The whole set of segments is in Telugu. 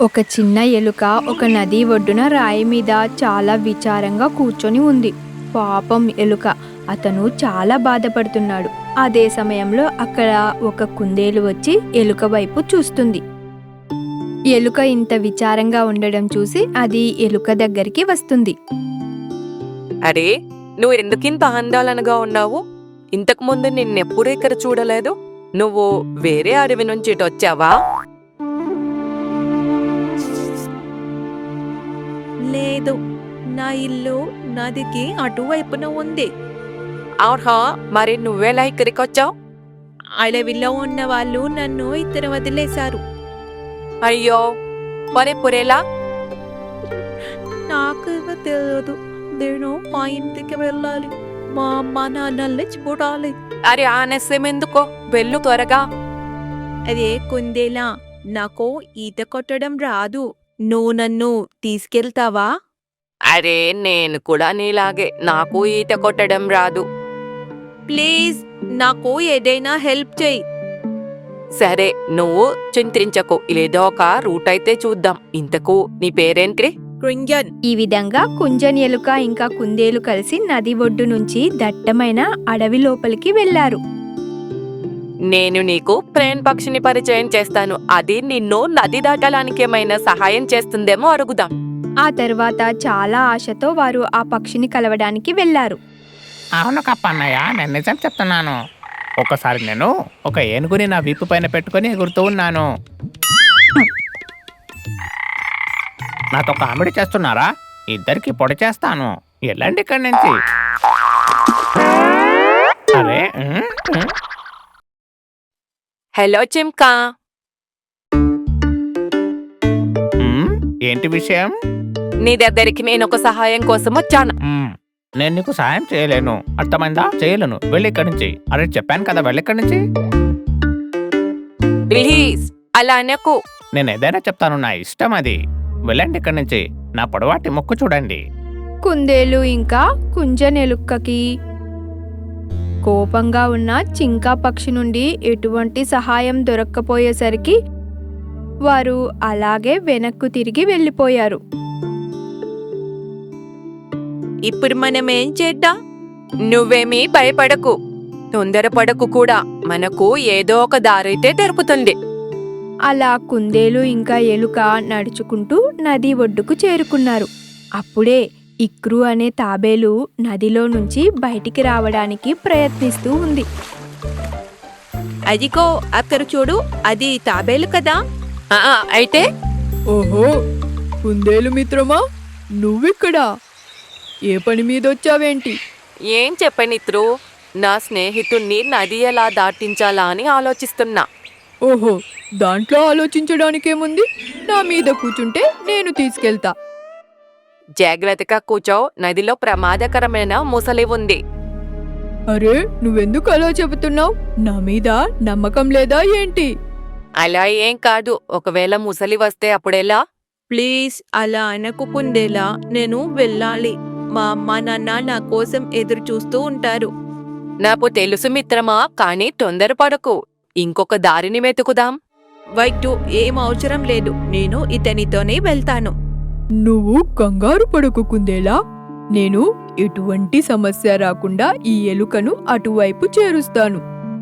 ఒక చిన్న ఎలుక ఒక నది ఒడ్డున రాయి మీద చాలా విచారంగా కూర్చొని ఉంది. పాపం ఎలుక, అతను చాలా బాధపడుతున్నాడు. అదే సమయంలో అక్కడ ఒక కుందేలు వచ్చి ఎలుక వైపు చూస్తుంది. ఎలుక ఇంత విచారంగా ఉండడం చూసి అది ఎలుక దగ్గరికి వస్తుంది. అరే, నువ్వు ఎందుకింత ఆందోళనగా ఉన్నావు? ఇంతకు ముందు నిన్నెప్పుడూ ఇక్కడ చూడలేదు. నువ్వు వేరే అడవి నుంచి ఇటు వచ్చావా? లేదు, నా ఇల్లు నదికి అటువైపున ఉంది. ఆహా, మరి నువ్వెలా ఇక్కడికి వచ్చావు? అడవిలో ఉన్న వాళ్ళు నన్ను ఇతర వదిలేశారు. అయ్యో, మరి పురేలా? నాకు తెలియదు. నేను మా ఇంటికి వెళ్ళాలి. మా అమ్మ నాన్నల్ని చూడాలి. అరే, ఆలస్యం ఎందుకో, వెళ్ళు త్వరగా. అదే కుందేలా, నాకు ఈత కొట్టడం రాదు. నువ్వు నన్ను తీసుకెళ్తావా? అరే, నేను కూడా నీలాగే, నాకు ఈత కొట్టడం రాదు. ప్లీజ్, నాకు ఏదైనా హెల్ప్ చేయి. సరే, నువ్వు చింతించకు, ఏదో ఒక రూట్ అయితే చూద్దాం. ఇంతకు నీ పేరేంటి? కృంజన్. ఈ విధంగా కుంజన్ ఎలుక ఇంకా కుందేలు కలిసి నది ఒడ్డు నుంచి దట్టమైన అడవి లోపలికి వెళ్లారు. నేను నీకు ప్రేన్ పక్షిని పరిచయం చేస్తాను. అది నిన్ను నది దాటడానికి ఏమైనా సహాయం చేస్తుందేమో అడుగుదాం. ఆ తర్వాత చాలా ఆశతో వారు ఆ పక్షిని కలవడానికి వెళ్లారు. అవును కప్పన్నయ్య, నేను నిజం చెప్తున్నాను. ఒకసారి నేను ఒక ఏనుగుని నా వీపు పైన పెట్టుకుని ఎగురుతూ ఉన్నాను. నాతో కామెడీ చేస్తున్నారా? ఇద్దరికి పొడి చేస్తాను. వెళ్ళండి ఇక్కడి నుంచి. అరే హలో చింకా. ఏంటి విషయం? నీ దగ్గరికి నేను ఒక సహాయం కోసం వచ్చాను. నేను నీకు సాయం చేయలేను, అర్థమైందా? చేయలేను, వెళ్ళి ఇక్కడి నుంచి. అరే చెప్పాను కదా, వెళ్ళి ఇక్కడి నుంచి. ప్లీజ్ అలా అనకు. నేను ఏదైనా చెప్తాను, నా ఇష్టం అది. వెళ్ళండి ఇక్కడి నుంచి. నా పొడవాటి ముక్కు చూడండి. కుందేలు ఇంకా కుంజన్ ఎలుకకి కోపంగా ఉన్న చింకా పక్షి నుండి ఎటువంటి సహాయం దొరక్కపోయేసరికి వారు అలాగే వెనక్కు తిరిగి వెళ్ళిపోయారు. ఇప్పుడు మనం ఏం చేద్దాం? నువ్వేమీ భయపడకు, తొందరపడకు కూడా. మనకు ఏదో ఒక దారైతే దొరుకుతుంది. అలా కుందేలు ఇంకా ఎలుక నడుచుకుంటూ నది ఒడ్డుకు చేరుకున్నారు. అప్పుడే ఇక్రు అనే తాబేలు నదిలో నుంచి బయటికి రావడానికి ప్రయత్నిస్తూ ఉంది. అదిగో అక్కడ చూడు, అది తాబేలు కదా. అయితే ఓహో, కుందేలు మిత్రమా, నువ్విక్కడా? ఏ పని మీద వచ్చావేంటి? ఏం చెప్పనిత్రు, నా స్నేహితుణ్ణి నది ఎలా దాటించాలా అని ఆలోచిస్తున్నా. ఓహో, దాంట్లో ఆలోచించడానికేముంది? నా మీద కూర్చుంటే నేను తీసుకెళ్తా. జాగ్రత్తగా కూర్చో, నదిలో ప్రమాదకరమైన ముసలి ఉంది. అరే, నువ్వెందుకు అలా చెబుతున్నావు? నా మీద నమ్మకం లేదా ఏంటి? అలా ఏం కాదు, ఒకవేళ ముసలి వస్తే అప్పుడెలా? ప్లీజ్ అలా అనకు కుందేలా, నేను వెళ్ళాలి. మా అమ్మ నాన్న నా కోసం ఎదురు చూస్తూ ఉంటారు. నాకు తెలుసు మిత్రమా, కానీ తొందరపడకు. ఇంకొక దారిని వెతుకుదాం. వైటు, ఏం అవసరం లేదు. నేను ఇతనితోనే వెళ్తాను. నువ్వు కంగారు పడకు కుందేలా. నేను ఎటువంటి సమస్య రాకుండా ఈ ఎలుకను అటువైపు చేరుస్తాను.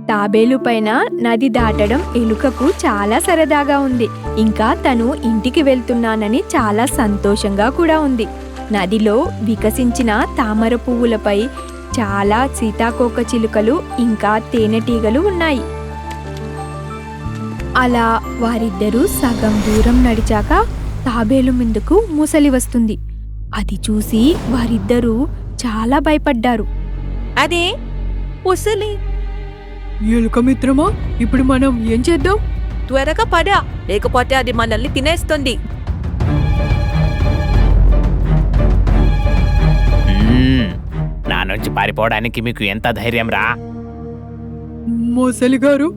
తాబేలు పైన నది దాటడం ఎలుకకు చాలా సరదాగా ఉంది. ఇంకా తను ఇంటికి వెళ్తున్నానని చాలా సంతోషంగా కూడా ఉంది. నదిలో వికసించిన తామర పువ్వులపై చాలా సీతాకోక చిలుకలు ఇంకా తేనెటీగలు ఉన్నాయి. అలా వారిద్దరూ సగం దూరం నడిచాక తాబేలు ముందుకు ముసలి వస్తుంది. అది చూసి వారిద్దరూ చాలా భయపడ్డారు. అదే ముసలి. ఎలుక మిత్రమా, ఇప్పుడు మనం ఏం చేద్దాం? త్వరగా పడా, లేకపోతే అది మనల్ని తినేస్తుంది. నా నుంచి పారిపోవడానికి మీకు ఎంత ధైర్యం రా? మొసలి గారు,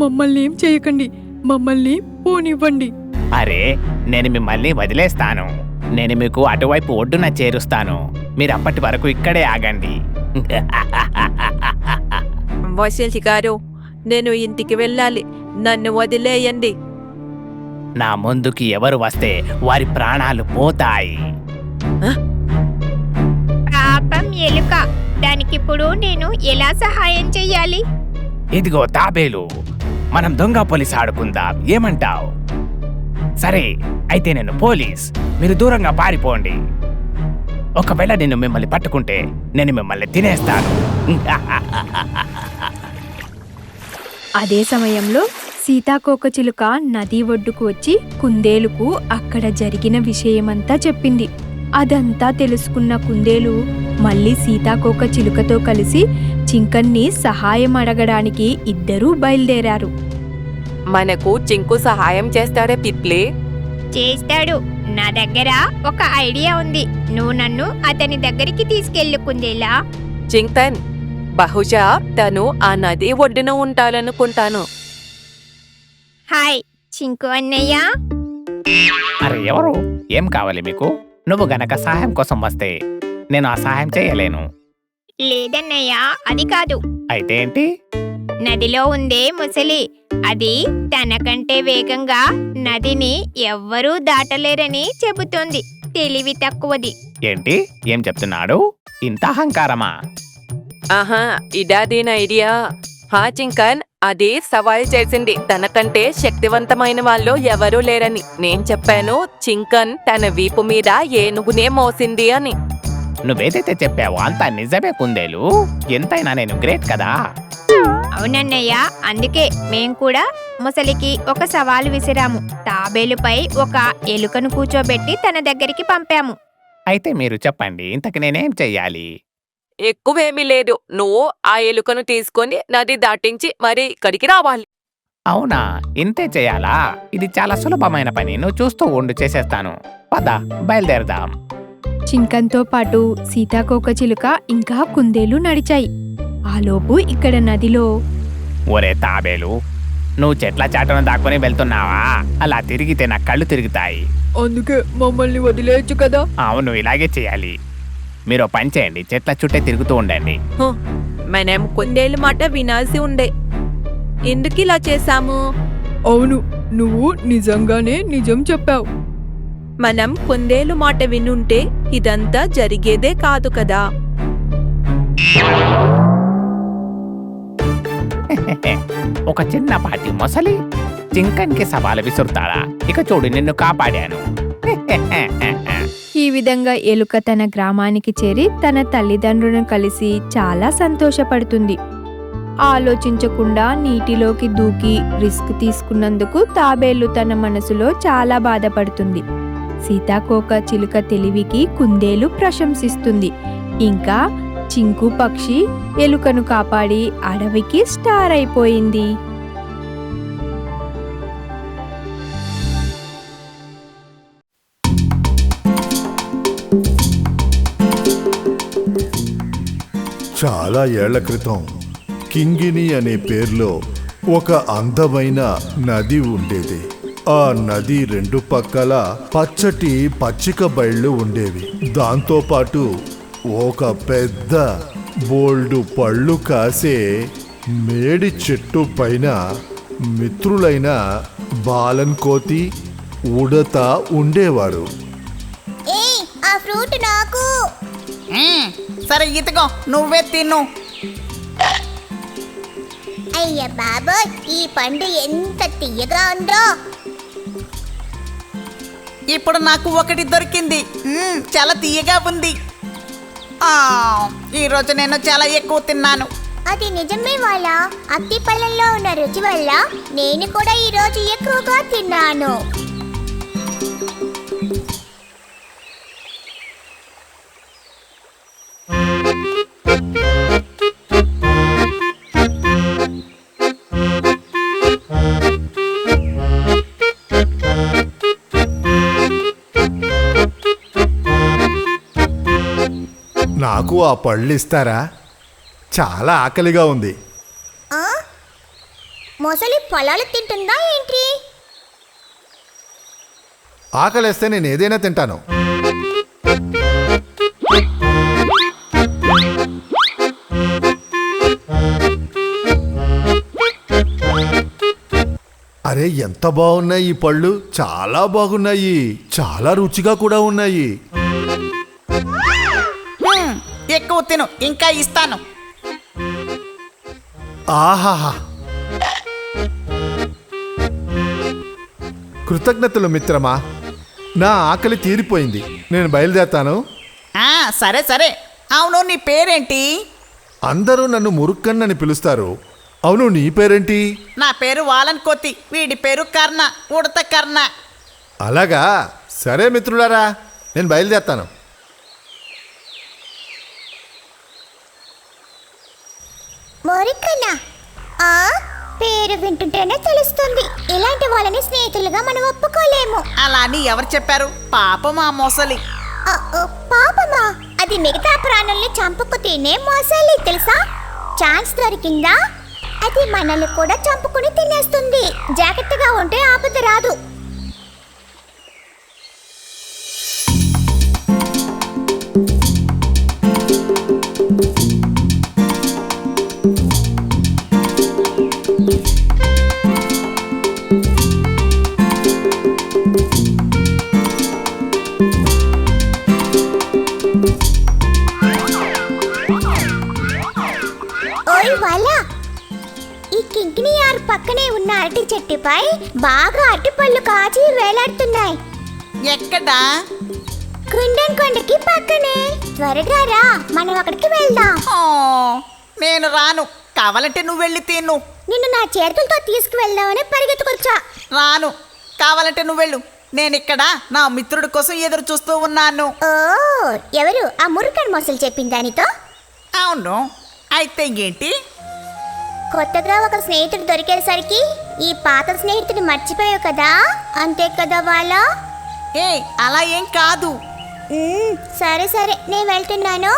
మమ్మల్ని ఏం చేయకండి. మమ్మల్ని పోనివ్వండి. అరే, నేను మిమ్మల్ని వదిలేస్తాను. నేను మీకు అటువైపు ఒడ్డున చేరుస్తాను. మీరు అప్పటి వరకు ఇక్కడే ఆగండి. వసంతి గారు, నేను ఇంటికి వెళ్ళాలి. నన్ను వదిలేయండి. నా ముందుకి ఎవరు వస్తే వారి ప్రాణాలు పోతాయి. పాపం ఎలుక, దానికిప్పుడు నేను ఎలా సహాయం చెయ్యాలి? ఇదిగో తాబేలు, మనం దొంగ పోలీస్ ఆడుకుందాం, ఏమంటావ్? సరే, అయితే నేను పోలీస్, మీరు దూరంగా పారిపోండి. ఒకవేళ నేను మిమ్మల్ని పట్టుకుంటే నేను మిమ్మల్ని తినేస్తాను. అదే సమయంలో సీతాకోకచిలుక నది ఒడ్డుకు వచ్చి కుందేలుకు అక్కడ జరిగిన విషయమంతా చెప్పింది. అదంతా తెలుసుకున్న కుందేలు మళ్ళీ సీతాకోకచిలుకతో కలిసి చింకన్ని సహాయం అడగడానికి ఇద్దరూ బయలుదేరారు. మనకు చింకు సహాయం చేస్తాడే పిప్లే? చేస్తాడు. నా దగ్గర ఒక ఐడియా ఉంది. నువ్వు నన్ను అతని దగ్గరికి తీసుకెళ్ళు కుందేలా. చింతన్, బహుశా తను ఆ నది ఒడ్డున ఉంటాడనుకుంటాను. హాయ్ చింకు అన్నయ్య. అరే ఎవరు? ఏం కావాలి మీకు? నువ్వు గనక సహాయం కోసం వస్తే నేను ఆ సహాయం చేయలేను. లేదన్నయ్య, అది కాదు. అయితే ఏంటి? నదిలో ఉందే ముసలి, అది తనకంటే వేగంగా నదిని ఎవ్వరూ దాటలేరని చెబుతోంది. తెలివి తక్కువది. ఏంటి? ఏం చెప్తున్నాడు? ఇంత అహంకారమా? ఆహా, ఇదా దీని ఐడియా? హా చింకన్, అది సవాల్ చేసింది తనకంటే శక్తివంతమైన వాళ్ళు ఎవరూ లేరని. నేను చెప్పాను చింకన్ తన వీపు మీద ఏనుగునే మోసింది అని. నువ్వేదైతే చెప్పావో అంతా నిజమే కుందేలు. ఎంతైనా నేను గ్రేట్ కదా. అవునన్నయ్య, అందుకే మేం కూడా ముసలికి ఒక సవాలు విసిరాము. తాబేలుపై ఒక ఎలుకను కూర్చోబెట్టి తన దగ్గరికి పంపాము. అయితే మీరు చెప్పండి, ఇంతకు నేనేం చెయ్యాలి? ఎక్కువేమీ లేదు. నువ్వు ఆ ఎలుకను తీసుకొని నది దాటించి మరి ఇక్కడికి రావాలి. అవునా? ఇంతే చేయాలా? ఇది చాలా సులభమైన పని. నువ్వు చూస్తూ ఉండు, చేసేస్తాను. పద, బయలుదేరదాం. చింకంతో పాటు సీతాకోకచిలుక ఇంకా కుందేలు నడిచాయి. ఆలోపు ఇక్కడ నదిలో ఒరే తాబేలు, నువ్వు చెట్ల చాటున దాక్కుని వెళ్తున్నావా? అలా తిరిగితే నా కళ్ళు తిరుగుతాయి. అందుకే మమ్మల్ని వదిలేయచ్చు కదా. అవును, ఇలాగే చేయాలి. మీరు పని చేయండి, చెట్ల చుట్టే తిరుగుతూ ఉండండి. హో, మనం కుందేలు మాట వినాల్సి ఉండే. ఎందుకు ఇలా చేశాము? అవును, నువ్వు నిజంగానే నిజం చెప్పావు. మనం కుందేలు మాట వినుంటే ఇదంతా జరిగేదే కాదు కదా. ఒక చిన్నపాటి మొసలి చింకన్కి సవాలు విసురుతాడా? ఇక చూడు, నిన్ను కాపాడాను. ఈ విధంగా ఎలుక తన గ్రామానికి చేరి తన తల్లిదండ్రులను కలిసి చాలా సంతోషపడుతుంది. ఆలోచించకుండా నీటిలోకి దూకి రిస్క్ తీసుకున్నందుకు తాబేలు తన మనసులో చాలా బాధపడుతుంది. సీతాకోకచిలుక తెలివికి కుందేలు ప్రశంసిస్తుంది. ఇంకా చింకు పక్షి ఎలుకను కాపాడి అడవికి స్టార్ అయిపోయింది. చాలా ఏళ్ల క్రితం కింగిని అనే పేరులో ఒక అందమైన నది ఉండేది. ఆ నది రెండు పక్కల పచ్చటి పచ్చిక బయళ్ళు ఉండేవి. దాంతోపాటు ఒక పెద్ద బోల్డు పళ్ళు కాసే మేడి చెట్టు పైన మిత్రులైన బాలన్ కోతి, ఉడత ఉండేవారు. ఏయ్, ఆ ఫ్రూట్ నాకు. సరే ఇదిగో, నువ్వే తిను. అయ్య బాబోయ్, ఈ పండు ఎంత తీయగా ఉందో. ఇప్పుడు నాకు ఒకటి దొరికింది. చాలా తీయగా ఉంది. ఈరోజు నేను చాలా ఎక్కువ తిన్నాను. అది నిజమే వాళ్ళ అత్తి పళ్ళల్లో ఉన్న రుచి వల్ల నేను కూడా ఈరోజు ఎక్కువగా తిన్నాను. నాకు ఆ పళ్ళు ఇస్తారా? చాలా ఆకలిగా ఉంది. మొసలి పొలాలు తింటుందా ఏంటి? ఆకలిస్తే నేను ఏదైనా తింటాను. అరే ఎంత బాగున్నాయి ఈ పళ్ళు, చాలా బాగున్నాయి, చాలా రుచిగా కూడా ఉన్నాయి. ఎక్కువ తిను, ఇంకా ఇస్తాను. ఆహాహా, కృతజ్ఞతలు మిత్రమా. నా ఆకలి తీరిపోయింది, నేను బయలుదేరతాను. సరే సరే. అవును, నీ పేరేంటి? అందరూ నన్ను మురుక్కన్ అని పిలుస్తారు. అవును, నీ పేరేంటి? నా పేరు వాలన్ కోతి, వీడి పేరు కర్ణ, ఉడత కర్ణ. అలాగా, సరే మిత్రులారా, నేను బయలుదేరతాను. మోరికన్నా, పేరు వింటుంటేనే తెలుస్తుంది. ఇలాంటి వాళ్ళని స్నేహితులుగా మనం ఒప్పుకోలేము. అలా అని ఎవరు చెప్పారు? పాపం ఆ మొసలి. పాపమా? అది మిగతా ప్రాణుల్ని చంపుకు తినే మొసలి, తెలుసా? ఛాన్స్ దొరికిందా అది మనల్ని కూడా చంపుకుని తినేస్తుంది. జాగ్రత్తగా ఉంటే ఆపద రాదు. ఓయ్ వాలా, ఈ కింకినియార్ పక్కనే ఉన్న అరటి చెట్టుపై బాగా అరటిపళ్ళు కాచి వేలాడుతున్నాయి. ఎక్కడా? కుండన్ కొండకి పక్కనే. త్వరగా రా, మనం అక్కడికి వెళ్దాం. నేను రాను, కావాలంటే నువ్వు వెళ్ళి తిను. నిన్ను నా చేతులతో తీసుకువెళ్దామని పరిగెత్తుకొచ్చా. రాను, కావాలంటే నువ్వు వెళ్ళు. నేను ఇక్కడ నా మిత్రుడి కోసం ఎదురు చూస్తూ ఉన్నాను. ఓ, ఎవరు ఆ మురుకన్ మొసలు చెప్పింది దానితో? అవును, అయితే ఏంటి? కొత్తగా ఒక స్నేహితుడు దొరికేసరికి ఈ పాత స్నేహితుడిని మర్చిపోయావు కదా, అంతే కదా వాళ్ళ? అలా ఏం కాదు. సరే సరే, నేను వెళ్తున్నాను.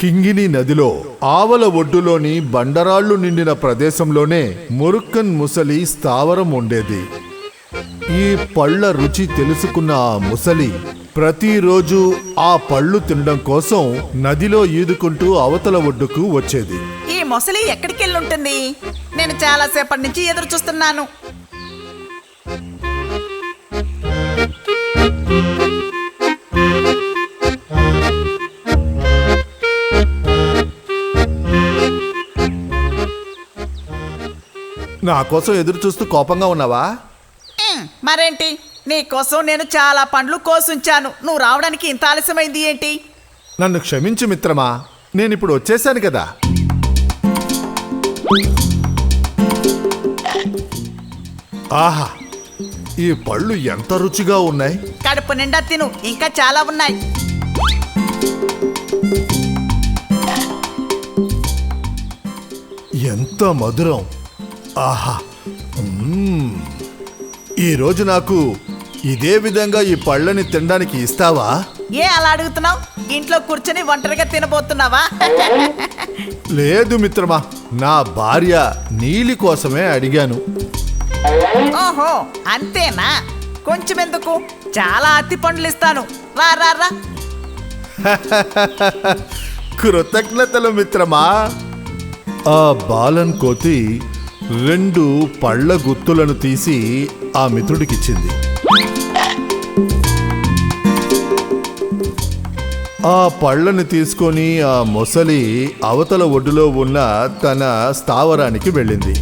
కింగిని నదిలో ఆవల ఒడ్డులోని బండరాళ్లు నిండిన ప్రదేశంలోనే మురుక్కన్ ముసలి స్థావరం ఉండేది. ఈ పళ్ళ రుచి తెలుసుకున్న ఆ ముసలి ప్రతిరోజు ఆ పళ్ళు తినడం కోసం నదిలో ఈదుకుంటూ అవతల ఒడ్డుకు వచ్చేది. ఈ మొసలి ఎక్కడికి వెళ్ళుంటుంది? నేను చాలాసేపటి నుంచి ఎదురు చూస్తున్నాను. నా కోసం ఎదురు చూస్తూ కోపంగా ఉన్నావా? మరేంటి, నీకోసం నేను చాలా పండ్లు కోసుంచాను. నువ్వు రావడానికి ఇంత ఆలస్యమైంది ఏంటి? నన్ను క్షమించు మిత్రమా, నేనిప్పుడు వచ్చేసాను కదా. ఆహా, ఈ పళ్ళు ఎంత రుచిగా ఉన్నాయి. కడుపు నిండా తిను, ఇంకా చాలా ఉన్నాయి. ఎంత మధురం. ఆహా, ఈరోజు నాకు ఇదే విధంగా ఈ పళ్ళని తినడానికి ఇస్తావా? అలా అడుగుతున్నావు? ఇంట్లో కూర్చొని ఒంటరిగా తినబోతున్నావా? లేదు మిత్రమా, నా భార్య నీలి కోసమే అడిగాను. ఓహో, అంతేనా? కొంచెం ఎందుకు, చాలా అతి పండ్లు ఇస్తాను. రా రా రా. కృతజ్ఞతలు మిత్రమా. ఆ బాలన్ కోతి 2 పళ్ళ గుత్తులను తీసి ఆ మిత్రుడికిచ్చింది. ఆ పళ్ళని తీసుకొని ఆ మొసలి అవతల ఒడ్డులో ఉన్న తన స్థావరానికి వెళ్ళింది.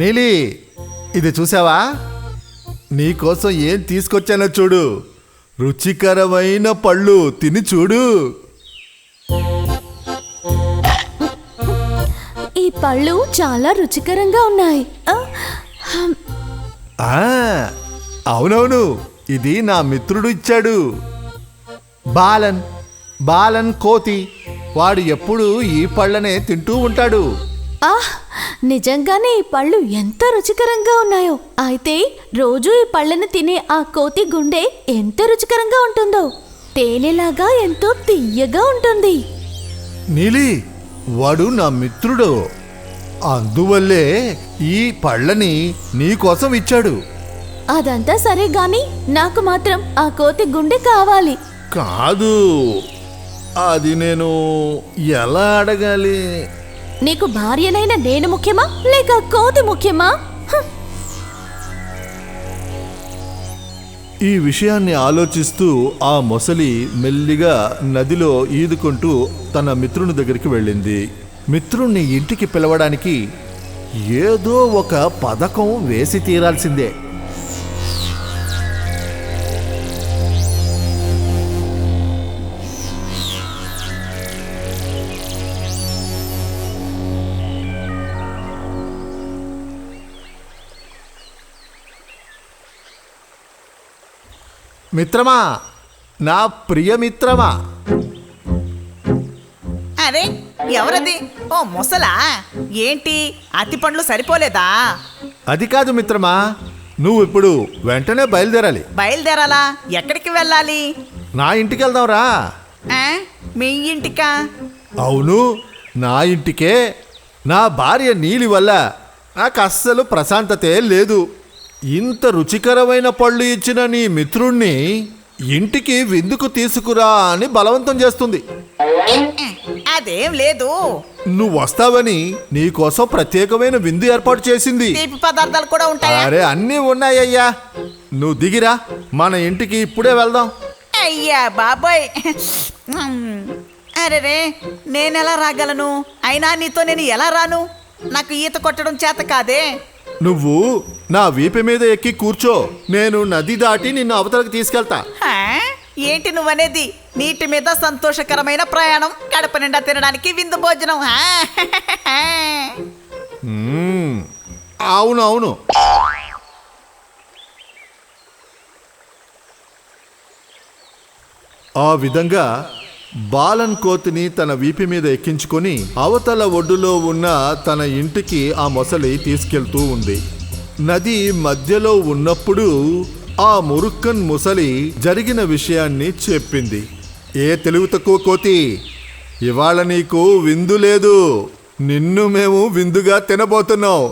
నీలి, ఇది చూసావా? నీకోసం ఏం తీసుకొచ్చానో చూడు. రుచికరమైన పళ్ళు, తిని చూడు. ఈ పళ్ళు చాలా రుచికరంగా ఉన్నాయి. అవునవును, ఇది నా మిత్రుడు ఇచ్చాడు. బాలన్ కోతి. వాడు ఎప్పుడూ ఈ పళ్ళనే తింటూ ఉంటాడు. ఆహ్, నిజంగానే ఈ పళ్ళు ఎంత రుచికరంగా ఉన్నాయో. అయితే రోజు ఈ పళ్ళను తినే ఆ కోతి గుండె ఎంత రుచికరంగా ఉంటుందో. తేనెలాగా ఎంతో తియ్యగా ఉంటుంది. నీలి, వాడు నా మిత్రుడు. అందువల్లే ఈ పళ్ళని నీకోసం ఇచ్చాడు. అదంతా సరే గాని నాకు మాత్రం ఆ కోతి గుండె కావాలి. కాదు, అది నేను ఎలా అడగాలి? నీకు భార్యనైన నేను ముఖ్యమా లేక కోతి ముఖ్యమా? ఈ విషయాన్ని ఆలోచిస్తూ ఆ మొసలి మెల్లిగా నదిలో ఈదుకుంటూ తన మిత్రుని దగ్గరికి వెళ్ళింది. మిత్రుణ్ణి ఇంటికి పిలవడానికి ఏదో ఒక పథకం వేసి తీరాల్సిందే. మిత్రమా, నా ప్రియమిత్రమా. అరే ఎవరది? ఓ ముసలా, ఏంటి అతి పండ్లు సరిపోలేదా? అది కాదు మిత్రమా, నువ్వు ఇప్పుడు వెంటనే బయలుదేరాలి. బయలుదేరాలా? ఎక్కడికి వెళ్ళాలి? నా ఇంటికి వెళ్దాంరా. ఆ? మీ ఇంటికా? అవును, నా ఇంటికే. నా భార్య నీలి వల్ల నాకు అస్సలు ప్రశాంతతే లేదు. ఇంత రుచికరమైన పళ్ళు ఇచ్చిన నీ మిత్రుణ్ణి ఇంటికి విందుకు తీసుకురా అని బలవంతం చేస్తుంది. అదేం లేదు. నువ్వు వస్తావని నీకోసం ప్రత్యేకమైన విందు ఏర్పాటు చేసింది. తీపి పదార్థాలు కూడా ఉంటాయా? అరే, అన్నీ ఉన్నాయ్యా. నువ్వు దిగిరా, మన ఇంటికి ఇప్పుడే వెళ్దాం. అయ్యా బాబాయ్, అరే నేనెలా రాగలను? అయినా నీతో నేను ఎలా రాను? నాకు ఈత కొట్టడం చేత కాదే. నువ్వు నా వీపు మీద ఎక్కి కూర్చో, నేను నది దాటి నిన్ను అవతలకు తీసుకెళ్తా. ఆ? ఏంటి నువ్వనేది? నీటి మీద సంతోషకరమైన ప్రయాణం, కడప నిండా తినడానికి విందు భోజనం. అవును అవును. ఆ విధంగా బాలన్ కోతిని తన వీపు మీద ఎక్కించుకొని అవతల ఒడ్డులో ఉన్న తన ఇంటికి ఆ మొసలి తీసుకెళ్తూ ఉంది. నది మధ్యలో ఉన్నప్పుడు ఆ మురుక్కన్ ముసలి జరిగిన విషయాన్ని చెప్పింది. ఏ తెలివి తక్కువ కోతి, ఇవాళ నీకు విందు లేదు, నిన్ను మేము విందుగా తినబోతున్నాం.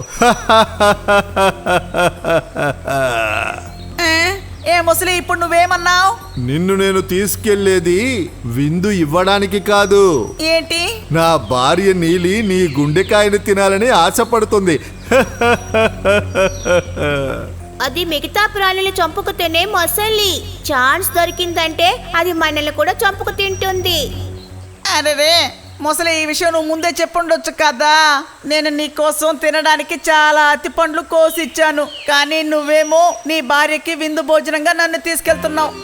ఏ ముసలి, ఇప్పుడు నువ్వేమన్నావు? నిన్ను నేను తీసుకెళ్లేది విందు ఇవ్వడానికి కాదు. ఏంటి? నా భార్య నీలి నీ గుండెకాయను తినాలని ఆశపడుతుంది. అది మిగతా ప్రాణులు చంపుకు తినే మొసలి. ఛాన్స్ దొరికిందంటే అది మనల్ని కూడా చంపుకు తింటుంది. అరే ముసలి, ఈ విషయం నువ్వు ముందే చెప్పుండొచ్చు కదా. నేను నీ కోసం తినడానికి చాలా అతి పండ్లు కోసిచ్చాను, కానీ నువ్వేమో నీ భార్యకి విందు భోజనంగా నన్ను తీసుకెళ్తున్నావు.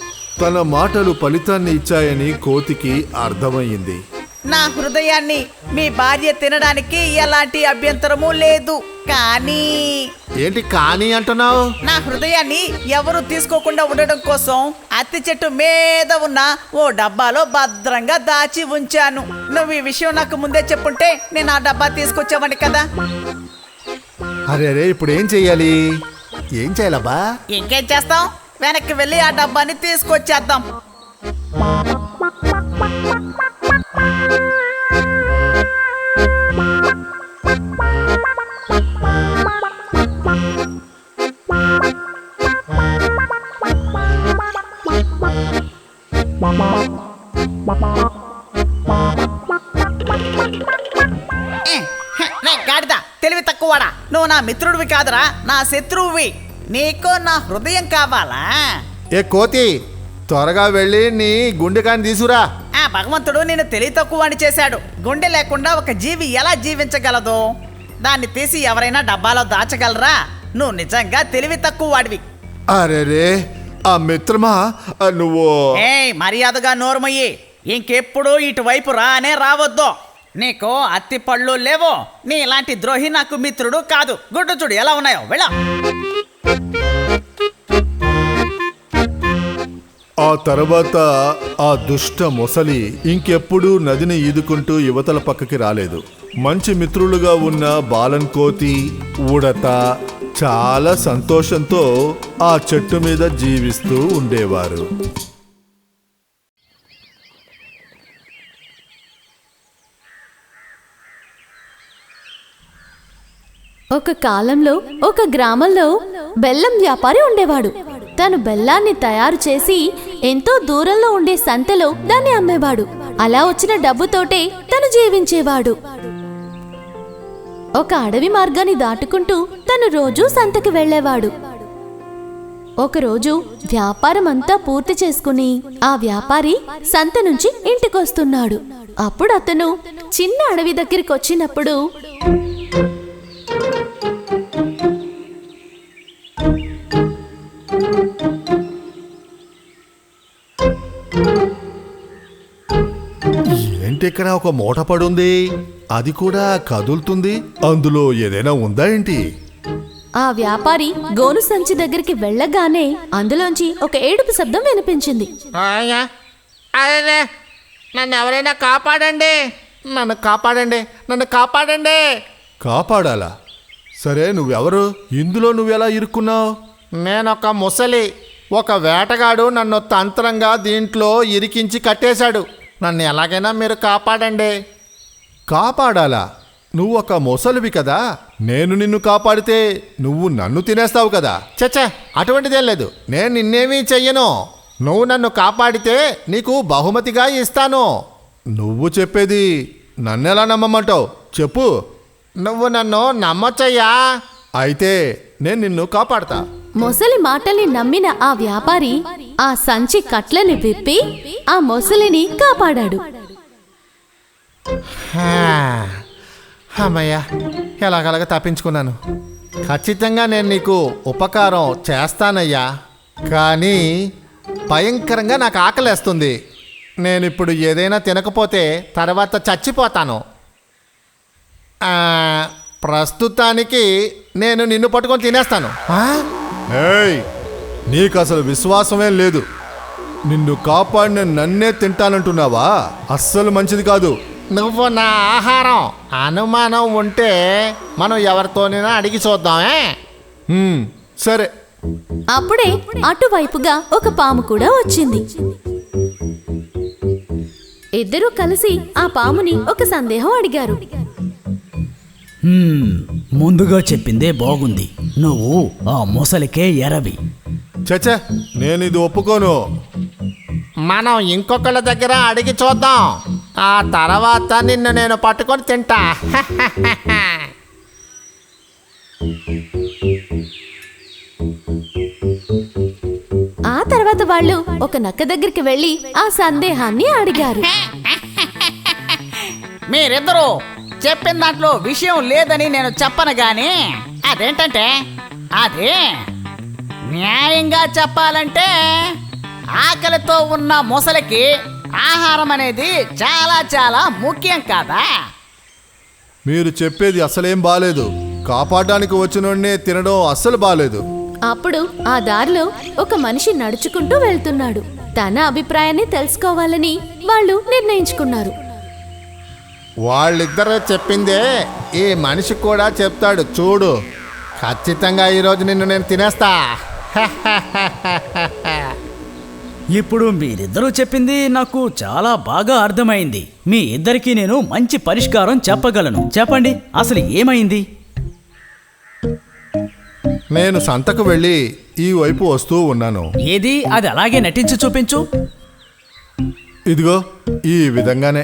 తన మాటలు ఫలితాన్ని ఇచ్చాయని కోతికి అర్థమయ్యింది. నా హృదయాన్ని మీ భార్య తినడానికి ఎలాంటి అభ్యంతరము లేదు, కానీ ఏంటి కానీ అంటున్నావు? నా హృదయాన్ని ఎవరు తీసుకోకుండా ఉండడం కోసం అత్తి చెట్టు మీద ఉన్న ఓ డబ్బాలో భద్రంగా దాచి ఉంచాను. నువ్వు ఈ విషయం నాకు ముందే చెప్పుంటే నేను ఆ డబ్బా తీసుకొచ్చావని కదా. అరే ఇప్పుడు ఏం చెయ్యాలి? ఏం చేయాలబ్బా? ఇంకేం చేస్తాం? వెనక్కి వెళ్ళి ఆ డబ్బాని తీసుకొచ్చేద్దాం. గాడిద, తెలివి తక్కువడా, నువ్వు నా మిత్రుడివి కాదురా, నా శత్రువువి. నీకు నా హృదయం కావాలా? ఏ కోతి, త్వరగా వెళ్ళి నీ గుండెకాయని తీసుకురా. ఆ భగవంతుడు నేను తెలివి తక్కువ అని చేశాడు. గుండె లేకుండా ఒక జీవి ఎలా జీవించగలదు? దాన్ని తీసి ఎవరైనా డబ్బాలో దాచగలరా? నువ్వు నిజంగా తెలివి తక్కువ వాడివి. అరే ఆ మిత్రమా, నువ్వు మర్యాదగా నోరుమయ్యి. ఇంకెప్పుడు ఇటువైపు రానే రావద్దు. నీకు అత్తి పళ్ళు లేవో. నీ ఇలాంటి ద్రోహి నాకు మిత్రుడు కాదు. గుడ్డు చూడు ఎలా ఉన్నాయో, వెళ్ళ. ఆ తర్వాత ఆ దుష్ట మొసలి ఇంకెప్పుడూ నదిని ఈదుకుంటూ యువతల పక్కకి రాలేదు. మంచి మిత్రులుగా ఉన్న బాలన్ కోతి, ఉడత చాలా సంతోషంతో ఆ చెట్టు మీద జీవిస్తూ ఉండేవారు. ఒక కాలంలో ఒక గ్రామంలో బెల్లం వ్యాపారి ఉండేవాడు. తను బెల్లాన్ని తయారు చేసి ఎంతో దూరంలో ఉండే సంతలో దాన్ని అమ్మేవాడు. అలా వచ్చిన డబ్బుతోటే తను జీవించేవాడు. ఒక అడవి మార్గాన్ని దాటుకుంటూ తను రోజూ సంతకి వెళ్ళేవాడు. ఒకరోజు వ్యాపారం అంతా పూర్తి చేసుకుని ఆ వ్యాపారి సంత నుంచి ఇంటికొస్తున్నాడు. అప్పుడు అతను చిన్న అడవి దగ్గరికి వచ్చినప్పుడు ఏంటి ఇక్కడ ఒక మూట పడుంది, అది కూడా కదులుతుంది. అందులో ఏదైనా ఉందా ఏంటి? ఆ వ్యాపారి గోను సంచి దగ్గరికి వెళ్ళగానే అందులోంచి ఒక ఏడుపు శబ్దం వినిపించింది. అదే నన్ను ఎవరైనా కాపాడండి, నన్ను కాపాడండి, నన్ను కాపాడండి. కాపాడాలా? సరే, నువ్వెవరు? ఇందులో నువ్వెలా ఇరుక్కున్నావు? నేనొక ముసలి. ఒక వేటగాడు నన్ను తంత్రంగా దీంట్లో ఇరికించి కట్టేశాడు. నన్ను ఎలాగైనా మీరు కాపాడండి. కాపాడాలా? నువ్వు ఒక ముసలివి కదా, నేను నిన్ను కాపాడితే నువ్వు నన్ను తినేస్తావు కదా. చచ్చా, అటువంటిదేం లేదు. నేను నిన్నేమీ చెయ్యను. నువ్వు నన్ను కాపాడితే నీకు బహుమతిగా ఇస్తాను. నువ్వు చెప్పేది నన్నెలా నమ్మమంటావు? చెప్పు. నువ్వు నన్ను నమ్మొచ్చయ్యా. అయితే నేను నిన్ను కాపాడతా. మొసలి మాటల్ని నమ్మిన ఆ వ్యాపారి ఆ సంచి కట్లని విప్పి ఆ మొసలిని కాపాడాడు. అమ్మయ్యా, ఎలాగలాగా తప్పించుకున్నాను. ఖచ్చితంగా నేను నీకు ఉపకారం చేస్తానయ్యా. కానీ భయంకరంగా నాకు ఆకలేస్తుంది. నేను ఇప్పుడు ఏదైనా తినకపోతే తర్వాత చచ్చిపోతాను. ప్రస్తుతానికి నేను నిన్ను పట్టుకొని తినేస్తాను. ఏయ్, నీకు అసలు విశ్వాసమే లేదు. నిన్ను కాపాడిన నన్నే తింటానంటున్నావా? అస్సలు మంచిది కాదు. నువ్వు నా ఆహారం. అనుమానం ఉంటే మనం ఎవరితోనైనా అడిగి చూద్దామే. సరే. అప్పుడే అటువైపుగా ఒక పాము కూడా వచ్చింది. ఇద్దరూ కలిసి ఆ పాముని ఒక సందేహం అడిగారు. ముందుగా చెప్పిందే బాగుంది. నువ్వు ఆ మొసలికే ఎరవి. చచ్చా, నేను ఇది ఒప్పుకోను. మనం ఇంకొకళ్ళ దగ్గర అడిగి చూద్దాం. ఆ తర్వాత నిన్ను నేను పట్టుకొని తింటా. ఆ తర్వాత వాళ్ళు ఒక నక్క దగ్గరికి వెళ్ళి ఆ సందేహాన్ని అడిగారు. మీరిద్దరూ చెప్పిన దాంట్లో విషయం లేదని నేను చెప్పను గాని అదేంటంటే, అదే న్యాయంగా చెప్పాలంటే ఆకలితో ఉన్న మొసలికి ఆహారం అనేది చాలా చాలా ముఖ్యం కదా. మీరు చెప్పేది అసలేం బాలేదు. కాపాడడానికి వచ్చినోడ్నే తినడం అస్సలు బాలేదు. అప్పుడు ఆ దారిలో ఒక మనిషి నడుచుకుంటూ వెళ్తున్నాడు. తన అభిప్రాయాన్ని తెలుసుకోవాలని వాళ్ళు నిర్ణయించుకున్నారు. వాళ్ళిద్దరూ చెప్పిందే ఈ మనిషి కూడా చెప్తాడు చూడు. ఖచ్చితంగా ఈరోజు నిన్ను నేను తినేస్తా. ఇప్పుడు మీరిద్దరూ చెప్పింది నాకు చాలా బాగా అర్థమైంది. మీ ఇద్దరికీ నేను మంచి పరిష్కారం చెప్పగలను. చెప్పండి, అసలు ఏమైంది? నేను సంతకు వెళ్ళి ఈ వైపు వస్తూ ఉన్నాను. ఏది? అది అలాగే నటించి చూపించు. ఇదిగో ఈ విధంగానే.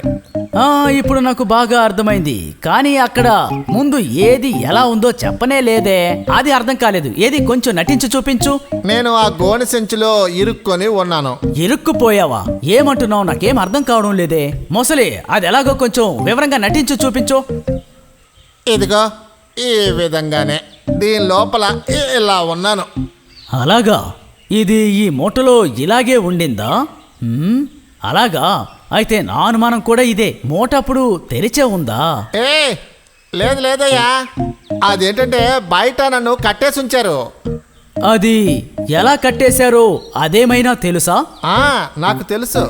ఇప్పుడు నాకు బాగా అర్థమైంది. కానీ అక్కడ ముందు ఏది ఎలా ఉందో చెప్పనే లేదే. అది అర్థం కాలేదు. ఏది కొంచెం నటించి చూపించు. నేను ఆ గోనె సంచిలో ఇరుక్కొని ఉన్నాను. ఇరుక్కుపోయావా? ఏమంటున్నావు? నాకేం అర్థం కావడం లేదే. మొసలి, అది ఎలాగో కొంచెం వివరంగా నటించి చూపించు. ఇదిగో ఈ విధంగానే దీని లోపల ఇలా ఉన్నాను. అలాగా? ఇది ఈ మూటలో ఇలాగే ఉండిందా? అలాగా? అయితే నా అనుమానం కూడా ఇదే. మూట అప్పుడు తెరిచే ఉందా? లేదు లేదయ్యా, అదేంటంటే బయట నన్ను కట్టేసి ఉంచారు. అది ఎలా కట్టేశారో అదేమైనా తెలుసా? నాకు తెలుసు.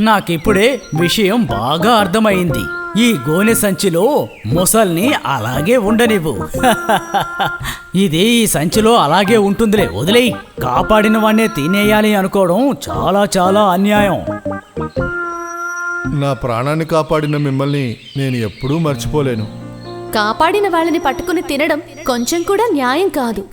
నాకిప్పుడే విషయం బాగా అర్థమైంది. ఈ గోనె సంచిలో మొసల్ని అలాగే ఉండనివ్వు. ఇది ఈ సంచిలో అలాగే ఉంటుందిలే, వదిలేయ్. కాపాడిన వాణ్ణే తినేయాలి అనుకోవడం చాలా చాలా అన్యాయం. నా ప్రాణాన్ని కాపాడిన మిమ్మల్ని నేను ఎప్పుడూ మర్చిపోలేను. కాపాడిన వాళ్ళని పట్టుకుని తినడం కొంచెం కూడా న్యాయం కాదు.